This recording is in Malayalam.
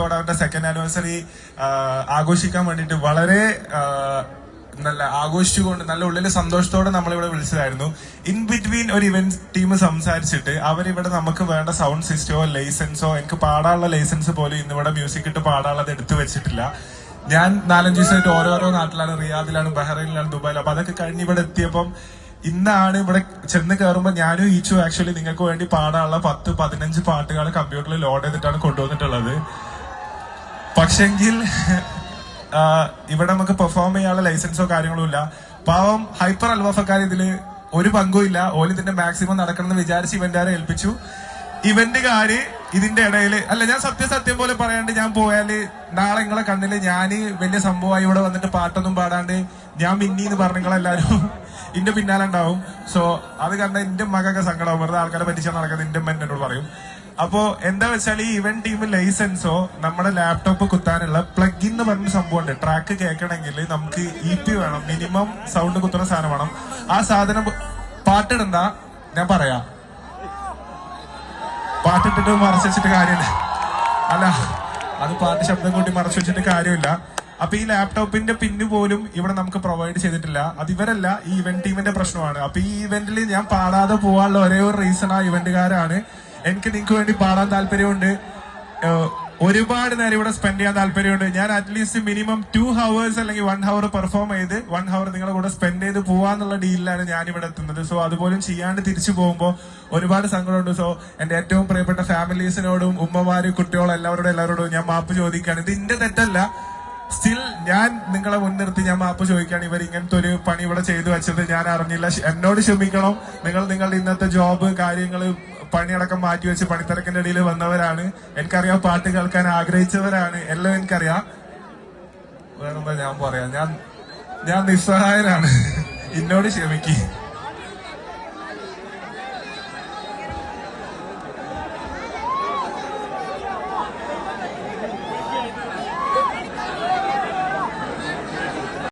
അവരുടെ സെക്കൻഡ് ആനിവേഴ്സറി ആഘോഷിക്കാൻ വേണ്ടിയിട്ട് വളരെ നല്ല ആഘോഷിച്ചുകൊണ്ട് നല്ല ഉള്ളില് സന്തോഷത്തോടെ നമ്മളിവിടെ വിളിച്ചതായിരുന്നു. ഇൻ ബിറ്റ്വീൻ ഒരു ഇവന്റ് ടീം സംസാരിച്ചിട്ട് അവരിവിടെ നമുക്ക് വേണ്ട സൗണ്ട് സിസ്റ്റമോ ലൈസൻസോ എനിക്ക് പാടാനുള്ള ലൈസൻസ് പോലും ഇന്നിവിടെ മ്യൂസിക് ഇട്ട് പാടാനുള്ളത് എടുത്തു വെച്ചിട്ടില്ല. ഞാൻ 4-5 ദിവസമായിട്ട് ഓരോരോ നാട്ടിലാണ്, റിയാദിലാണ്, ബഹ്റൈനിലാണ്, ദുബായിലാണ്. അപ്പൊ അതൊക്കെ കഴിഞ്ഞ് ഇവിടെ എത്തിയപ്പം ഇന്നാണ് ഇവിടെ ചെന്ന് കയറുമ്പോൾ ഞാനും ഈച്ചു ആക്ച്വലി നിങ്ങൾക്ക് വേണ്ടി പാടാനുള്ള 10-15 പാട്ടുകൾ കമ്പ്യൂട്ടറിൽ ലോഡ് ചെയ്തിട്ടാണ് കൊണ്ടുവന്നിട്ടുള്ളത്. പക്ഷെങ്കിൽ ഇവിടെ നമുക്ക് പെർഫോം ചെയ്യാനുള്ള ലൈസൻസോ കാര്യങ്ങളോ ഇല്ല. പാവം ഹൈപ്പർ അൽവാഫക്കാർ ഇതില് ഒരു പങ്കും ഇല്ല. ഓല് ഇതിന്റെ മാക്സിമം നടക്കണമെന്ന് വിചാരിച്ച് ഇവന്റുകാരെ ഏൽപ്പിച്ചു. ഇവന്റുകാര് ഇതിന്റെ ഇടയിൽ അല്ല, ഞാൻ സത്യം പോലെ പറയാണ്ട് ഞാൻ പോയാല് നാളെ നിങ്ങളെ കണ്ണില് ഞാന് വലിയ സംഭവമായി ഇവിടെ വന്നിട്ട് പാട്ടൊന്നും പാടാണ്ട് ഞാൻ മിന്നിന്ന് പറഞ്ഞ നിങ്ങളെല്ലാരും ഇന്റെ പിന്നാലെ ഉണ്ടാവും. സോ അത് കണ്ട എന്റെ മകൊക്കെ സങ്കടമാവും. വെറുതെ ആൾക്കാരെ പറ്റിച്ചാൽ നടക്കുന്നത് എന്റെ അമ്മ എന്നോട് പറയും. അപ്പോ എന്താ വെച്ചാൽ ഈ ഇവന്റ് ടീം ലൈസൻസോ നമ്മുടെ ലാപ്ടോപ്പ് കുത്താനുള്ള പ്ലഗ് ഇൻ എന്ന് പറഞ്ഞ സംഭവമുണ്ട്. ട്രാക്ക് കേൾക്കണമെങ്കിൽ നമുക്ക് EP വേണം, മിനിമം സൗണ്ട് കുത്തുന്ന സാധനം വേണം. ആ സാധനം പാട്ടിടണ്ട, ഞാൻ പറയാം. പാട്ടിട്ടിട്ട് മറച്ചു വെച്ചിട്ട് കാര്യമില്ല. അല്ല, അത് പാട്ട് ശബ്ദം കൂട്ടി മറച്ചു വെച്ചിട്ട് കാര്യമില്ല. അപ്പൊ ഈ ലാപ്ടോപ്പിന്റെ പിന്ന് പോലും ഇവിടെ നമുക്ക് പ്രൊവൈഡ് ചെയ്തിട്ടില്ല. അത് ഇവരല്ല, ഈ ഇവന്റ് ടീമിന്റെ പ്രശ്നമാണ്. അപ്പൊ ഈ ഇവന്റിൽ ഞാൻ പാടാതെ പോകാനുള്ള ഒരേ ഒരു റീസൺ ആ ഇവന്റുകാരാണ്. എനിക്ക് നിങ്ങൾക്ക് വേണ്ടി പാടാൻ താല്പര്യമുണ്ട്, ഒരുപാട് നേരം ഇവിടെ സ്പെൻഡ് ചെയ്യാൻ താല്പര്യമുണ്ട്. ഞാൻ അറ്റ്ലീസ്റ്റ് മിനിമം 2 hours അല്ലെങ്കിൽ 1 hour പെർഫോം ചെയ്ത് 1 hour നിങ്ങളുടെ കൂടെ സ്പെൻഡ് ചെയ്ത് പോവാന്നുള്ള ഡീലിലാണ് ഞാൻ ഇവിടെ എത്തുന്നത്. സോ അതുപോലും ചെയ്യാണ്ട് തിരിച്ചു പോകുമ്പോൾ ഒരുപാട് സങ്കടമുണ്ട്. സോ എന്റെ ഏറ്റവും പ്രിയപ്പെട്ട ഫാമിലീസിനോടും ഉമ്മമാര് കുട്ടികളും എല്ലാവരോടും ഞാൻ മാപ്പ് ചോദിക്കുകയാണ്. ഇത് എന്റെ തെറ്റല്ല. സ്റ്റിൽ ഞാൻ നിങ്ങളെ മുൻനിർത്തി ഞാൻ മാപ്പ് ചോദിക്കുകയാണ്. ഇവർ ഇങ്ങനത്തെ ഒരു പണി ഇവിടെ ചെയ്തു വെച്ചത് ഞാൻ അറിഞ്ഞില്ല. എന്നോട് ക്ഷമിക്കണം. നിങ്ങളുടെ ഇന്നത്തെ ജോബ് കാര്യങ്ങൾ പണിയടക്കം മാറ്റിവെച്ച് പണിത്തിരക്കിന്റെ ഇടയിൽ വന്നവരാണ്. എനിക്കറിയാം, പാട്ട് കേൾക്കാൻ ആഗ്രഹിച്ചവരാണ്. എല്ലാം എനിക്കറിയാം. വേറെന്താ ഞാൻ പറയാം, ഞാൻ നിസ്സഹായനാണ്. എന്നോട് ക്ഷമിക്ക്.